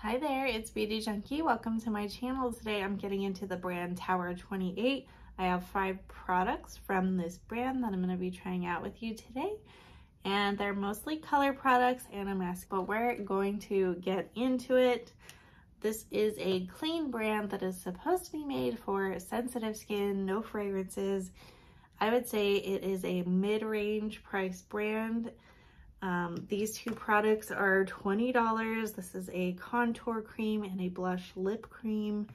Hi there, it's Beauty Junkie. Welcome to my channel. Today I'm getting into the brand Tower 28. I have 5 products from this brand that I'm going to be trying out with you today. And they're mostly color products and a mask, but we're going to get into it. This is a clean brand that is supposed to be made for sensitive skin, no fragrances. I would say it is a mid-range price brand. These 2 products are $20. This is a contour cream and a blush lip cream.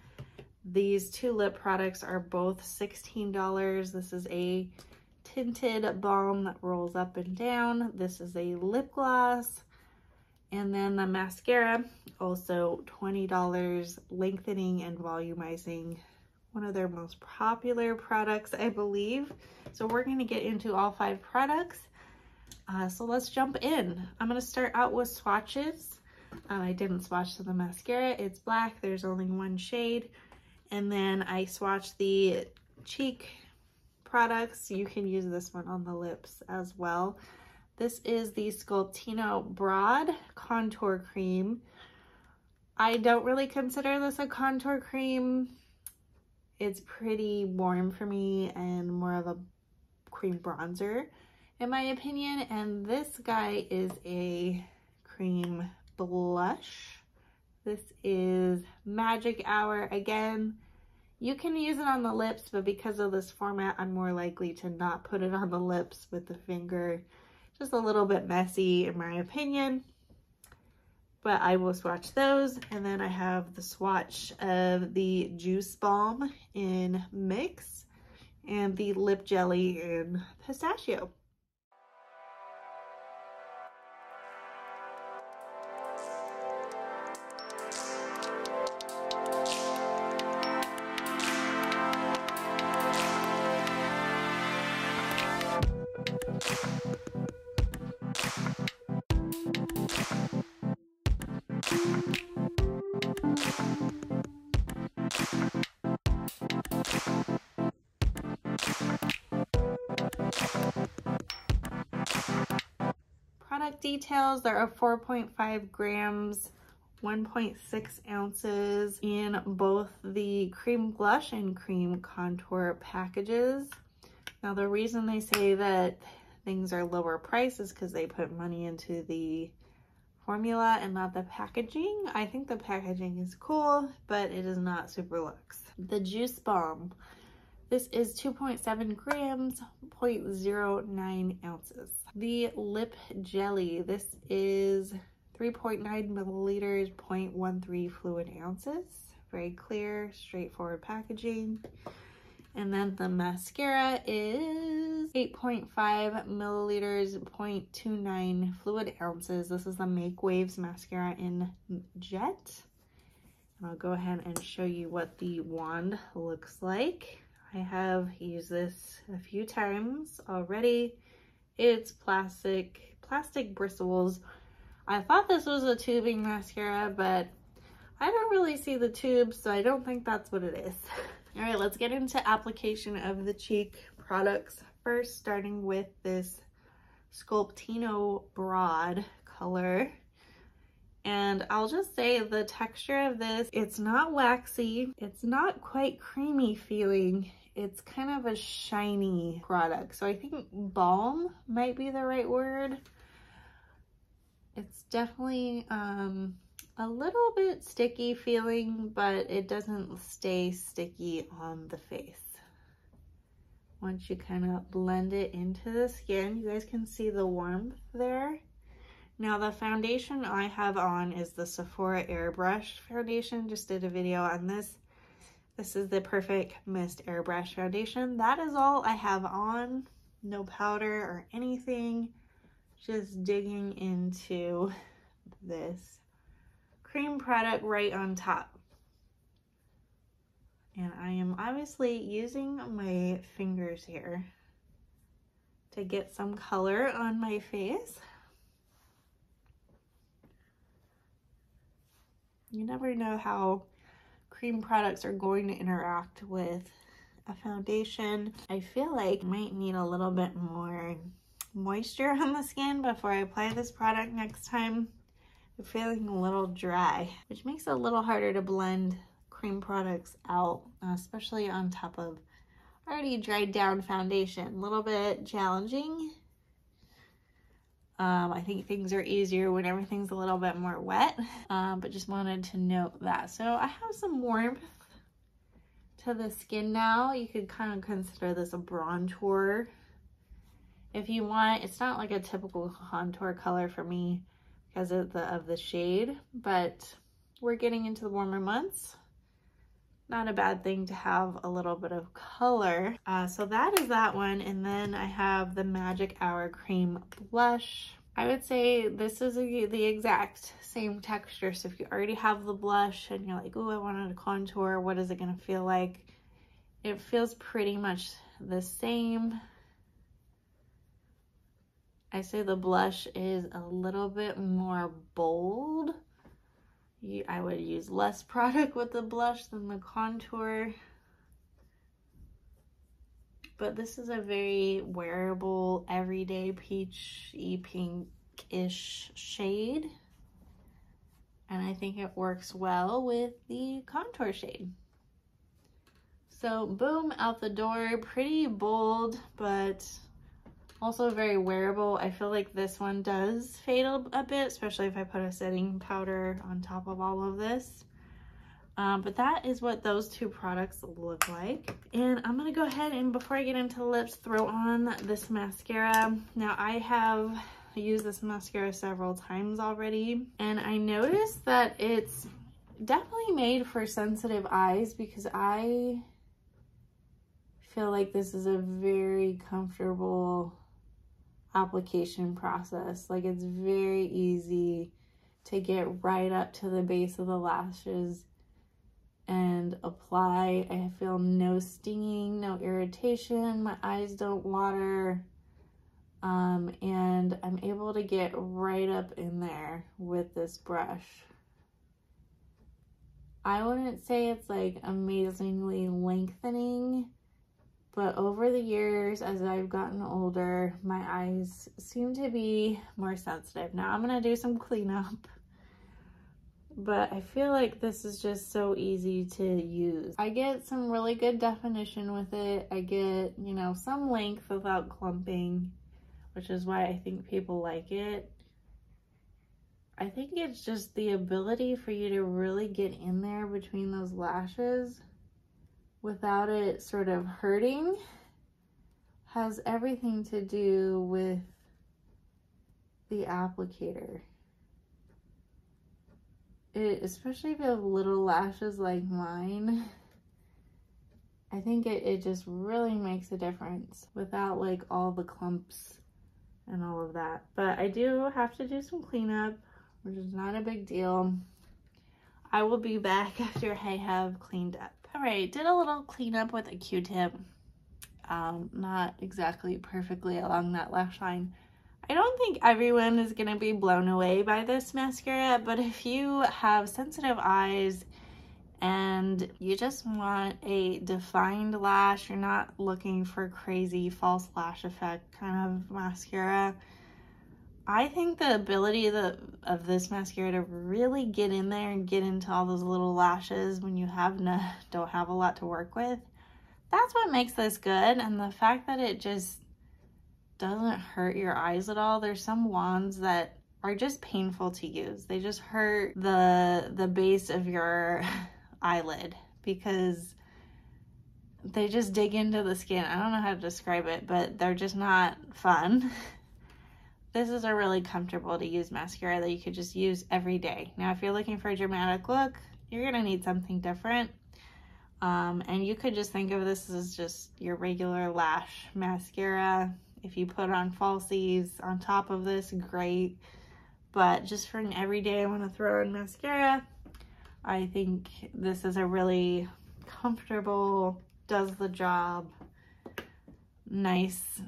These 2 lip products are both $16. This is a tinted balm that rolls up and down. This is a lip gloss. And then the mascara, also $20, lengthening and volumizing. One of their most popular products, I believe. So we're going to get into all 5 products. So let's jump in. I'm going to start out with swatches. I didn't swatch the mascara. It's black. There's only 1 shade. And then I swatched the cheek products. You can use this one on the lips as well. This is the Sculptino Broad Contour Cream. I don't really consider this a contour cream. It's pretty warm for me and more of a cream bronzer, in my opinion. And this guy is a cream blush. This is Magic Hour. Again, you can use it on the lips, but because of this format, I'm more likely to not put it on the lips with the finger. Just a little bit messy, in my opinion. But I will swatch those. And then I have the swatch of the Juice Balm in Mix and the Lip Jelly in Pistachio. Product details, there are 4.5 grams, 1.6 ounces in both the cream blush and cream contour packages. Now the reason they say that things are lower price is because they put money into the formula and not the packaging. I think the packaging is cool, but it is not super luxe. The Juice Balm. This is 2.7 grams, 0.09 ounces. The Lip Jelly. This is 3.9 milliliters, 0.13 fluid ounces. Very clear, straightforward packaging. And then the mascara is 8.5 milliliters, 0.29 fluid ounces. This is the Make Waves mascara in Jet. And I'll go ahead and show you what the wand looks like. I have used this a few times already. It's plastic bristles. I thought this was a tubing mascara, but I don't really see the tubes, so I don't think that's what it is. All right, let's get into application of the cheek products. First, starting with this Sculptino Broad color. And I'll just say the texture of this, it's not waxy. It's not quite creamy feeling. It's kind of a shiny product. So I think balm might be the right word. It's definitely a little bit sticky feeling, but it doesn't stay sticky on the face. Once you kind of blend it into the skin, you guys can see the warmth there. Now the foundation I have on is the Sephora Airbrush foundation. Just did a video on this. This is the Perfect Mist Airbrush foundation. That is all I have on. No powder or anything. Just digging into this cream product right on top. And I am obviously using my fingers here to get some color on my face. You never know how cream products are going to interact with a foundation. I feel like I might need a little bit more moisture on the skin before I apply this product next time. feeling a little dry, which makes it a little harder to blend cream products out, especially on top of already dried down foundation. A little bit challenging. I think things are easier when everything's a little bit more wet, but just wanted to note that. So I have some warmth to the skin now. You could kind of consider this a bronzer if you want. It's not like a typical contour color for me because of the shade, but we're getting into the warmer months. Not a bad thing to have a little bit of color. So that is that one. And then I have the Magic Hour Cream Blush. I would say this is the exact same texture. So if you already have the blush and you're like, oh, I wanted to contour, what is it gonna feel like? It feels pretty much the same. I say the blush is a little bit more bold. I would use less product with the blush than the contour. But this is a very wearable, everyday peachy pinkish shade. And I think it works well with the contour shade. So boom, out the door, pretty bold, but also very wearable. I feel like this one does fade a bit, especially if I put a setting powder on top of all of this. But that is what those two products look like. And I'm gonna go ahead and, before I get into the lips, throw on this mascara. Now I have used this mascara several times already, and I noticed that it's definitely made for sensitive eyes because I feel like this is a very comfortable application process. Like, it's very easy to get right up to the base of the lashes and apply. I feel no stinging, no irritation, my eyes don't water, and I'm able to get right up in there with this brush. I wouldn't say it's like amazingly lengthening, but over the years, as I've gotten older, my eyes seem to be more sensitive. Now I'm gonna do some cleanup, but I feel like this is just so easy to use. I get some really good definition with it. I get, you know, some length without clumping, which is why I think people like it. I think it's just the ability for you to really get in there between those lashes without it sort of hurting has everything to do with the applicator. Especially if you have little lashes like mine, I think it just really makes a difference without like all the clumps and all of that. But I do have to do some cleanup, which is not a big deal. I will be back after I have cleaned up. All right, did a little cleanup with a Q-tip. Not exactly perfectly along that lash line. I don't think everyone is gonna be blown away by this mascara, but if you have sensitive eyes and you just want a defined lash, you're not looking for crazy false lash effect kind of mascara, I think the ability of this mascara to really get in there and get into all those little lashes when you don't have a lot to work with, that's what makes this good. And the fact that it just doesn't hurt your eyes at all. There's some wands that are just painful to use. They just hurt the base of your eyelid because they just dig into the skin. I don't know how to describe it, but they're just not fun. This is a really comfortable to use mascara that you could just use every day. Now, if you're looking for a dramatic look, you're gonna need something different. And you could just think of this as just your regular lash mascara. If you put on falsies on top of this, great. But just for an everyday, I want to throw on mascara, I think this is a really comfortable, does the job, nice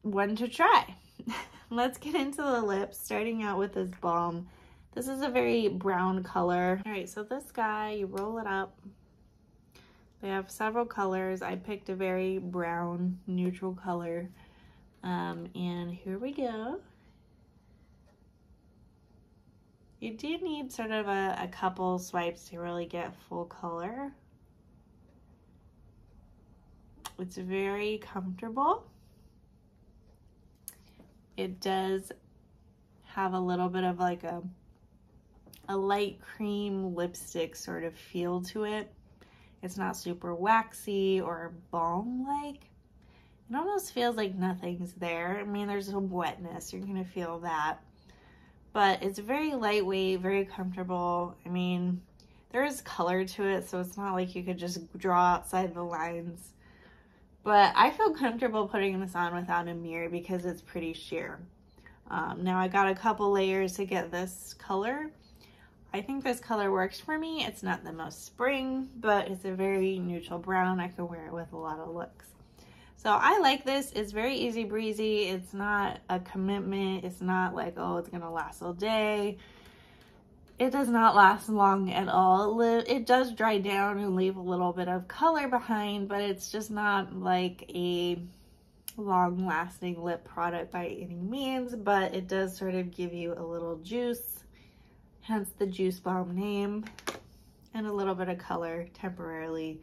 one to try. Let's get into the lips, starting out with this Balm. This is a very brown color. All right, so this guy, you roll it up. They have several colors. I picked a very brown, neutral color. And here we go. You do need sort of a couple swipes to really get full color. It's very comfortable. It does have a little bit of like a light cream lipstick sort of feel to it. It's not super waxy or balm-like. It almost feels like nothing's there. I mean, there's some wetness, you're gonna feel that. But it's very lightweight, very comfortable. I mean, there is color to it, so it's not like you could just draw outside the lines. But I feel comfortable putting this on without a mirror because it's pretty sheer. Now I got a couple layers to get this color. I think this color works for me. It's not the most spring, but it's a very neutral brown. I can wear it with a lot of looks. So I like this. It's very easy breezy. It's not a commitment. It's not like, oh, it's gonna last all day. It does not last long at all. It does dry down and leave a little bit of color behind, but it's just not like a long-lasting lip product by any means, but it does sort of give you a little juice, hence the Juice Balm name, and a little bit of color temporarily.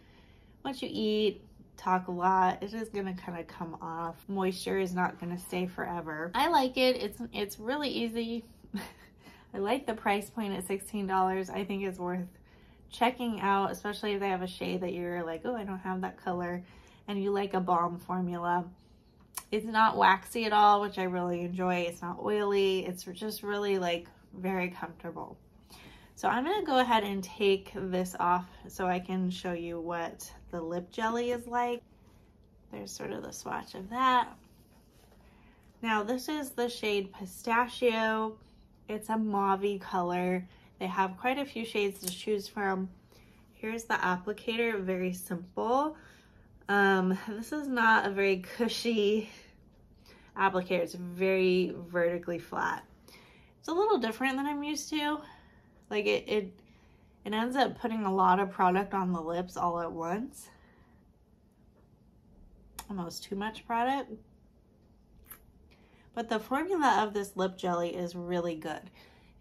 Once you eat, talk a lot, it is gonna kind of come off. Moisture is not gonna stay forever. I like it. It's really easy. I like the price point at $16. I think it's worth checking out, especially if they have a shade that you're like, oh, I don't have that color, and you like a balm formula. It's not waxy at all, which I really enjoy. It's not oily. It's just really like very comfortable. So I'm gonna go ahead and take this off so I can show you what the lip jelly is like. There's sort of the swatch of that. Now this is the shade Pistachio. It's a mauve-y color. They have quite a few shades to choose from. Here's the applicator, very simple. This is not a very cushy applicator. It's very vertically flat. It's a little different than I'm used to. Like it ends up putting a lot of product on the lips all at once. Almost too much product. But the formula of this lip jelly is really good.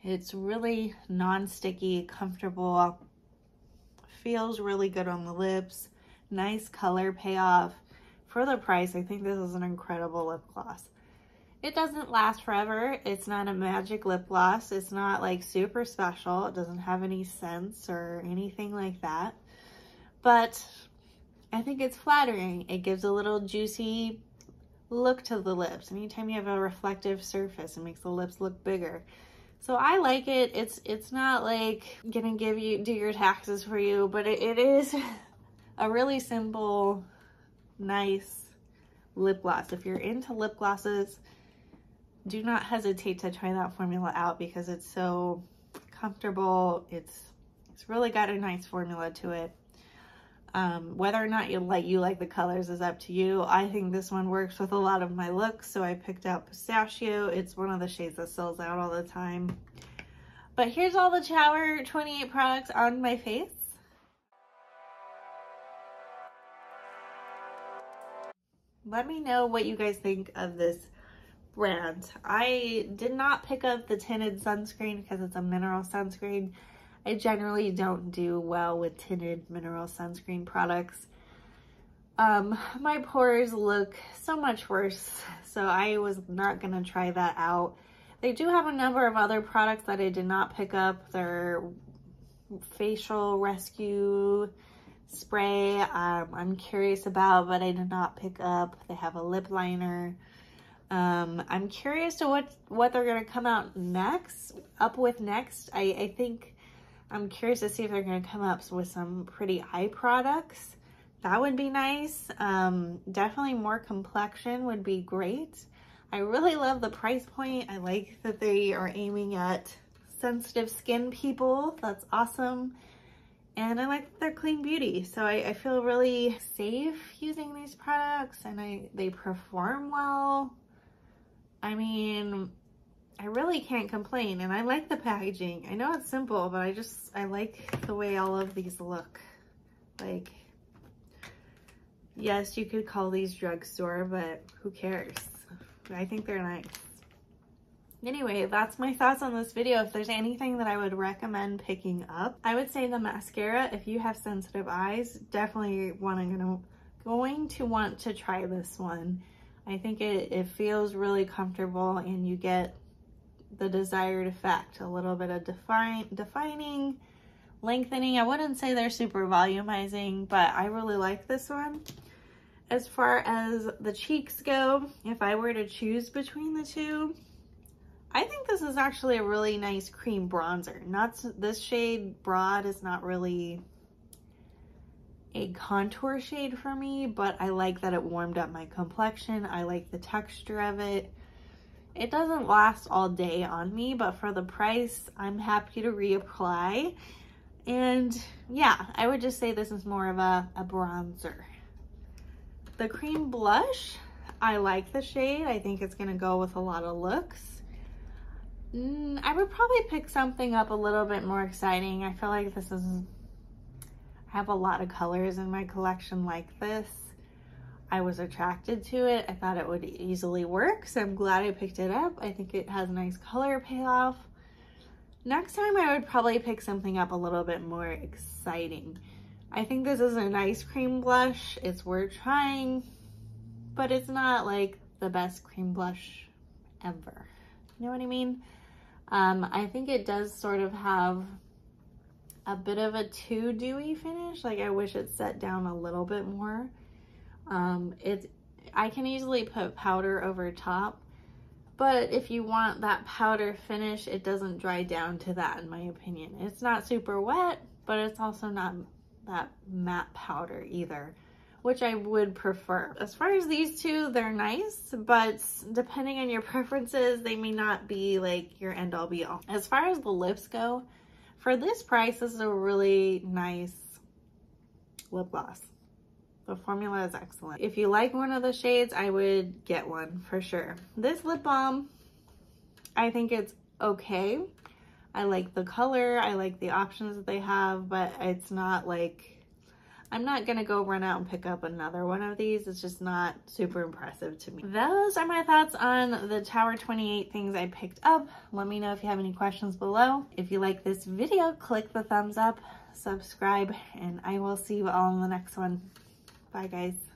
It's really non-sticky, comfortable, feels really good on the lips, nice color payoff. For the price, I think this is an incredible lip gloss. It doesn't last forever. It's not a magic lip gloss. It's not like super special. It doesn't have any scents or anything like that. But I think it's flattering. It gives a little juicy look to the lips. Anytime you have a reflective surface, it makes the lips look bigger. So I like it. It's not like gonna do your taxes for you, but it is a really simple, nice lip gloss. If you're into lip glosses, do not hesitate to try that formula out because it's so comfortable. It's really got a nice formula to it. Whether or not you like the colors is up to you. I think this one works with a lot of my looks, so I picked out Pistachio. It's one of the shades that sells out all the time. But here's all the Tower 28 products on my face. Let me know what you guys think of this brand. I did not pick up the tinted sunscreen because it's a mineral sunscreen. I generally don't do well with tinted mineral sunscreen products. My pores look so much worse, so I was not gonna try that out. They do have a number of other products that I did not pick up. Their facial rescue spray, I'm curious about, but I did not pick up. They have a lip liner. I'm curious to what they're gonna come out up with next. I think I'm curious to see if they're going to come up with some pretty eye products. That would be nice. Definitely more complexion would be great. I really love the price point. I like that they are aiming at sensitive skin people. That's awesome. And I like their clean beauty. So I feel really safe using these products, and they perform well. I mean, I really can't complain, and I like the packaging. I know it's simple, but I like the way all of these look. Like, yes, you could call these drugstore, but who cares? I think they're nice. Anyway, that's my thoughts on this video. If there's anything that I would recommend picking up, I would say the mascara. If you have sensitive eyes, definitely going to want to try this one. I think it feels really comfortable and you get the desired effect. A little bit of defining, lengthening. I wouldn't say they're super volumizing, but I really like this one. As far as the cheeks go, if I were to choose between the two, I think this is actually a really nice cream bronzer. This shade Broad is not really a contour shade for me, but I like that it warmed up my complexion. I like the texture of it. It doesn't last all day on me, but for the price, I'm happy to reapply. And yeah, I would just say this is more of a bronzer. The cream blush, I like the shade. I think it's gonna go with a lot of looks. I would probably pick something up a little bit more exciting. I feel like I have a lot of colors in my collection like this. I was attracted to it. I thought it would easily work, so I'm glad I picked it up. I think it has a nice color payoff. Next time I would probably pick something up a little bit more exciting. I think this is a nice cream blush. It's worth trying, but it's not like the best cream blush ever. You know what I mean? I think it does sort of have a bit of a too dewy finish. Like I wish it set down a little bit more. I can easily put powder over top, but if you want that powder finish, it doesn't dry down to that, in my opinion. It's not super wet, but it's also not that matte powder either, which I would prefer. As far as these two, they're nice, but depending on your preferences, they may not be like your end all be all. As far as the lips go, for this price, this is a really nice lip gloss. The formula is excellent. If you like one of the shades, I would get one for sure. This lip balm, I think it's okay. I like the color, I like the options that they have, but it's not like, I'm not gonna go run out and pick up another one of these. It's just not super impressive to me. Those are my thoughts on the Tower 28 things I picked up. Let me know if you have any questions below. If you like this video, click the thumbs up, subscribe, and I will see you all in the next one. Bye guys.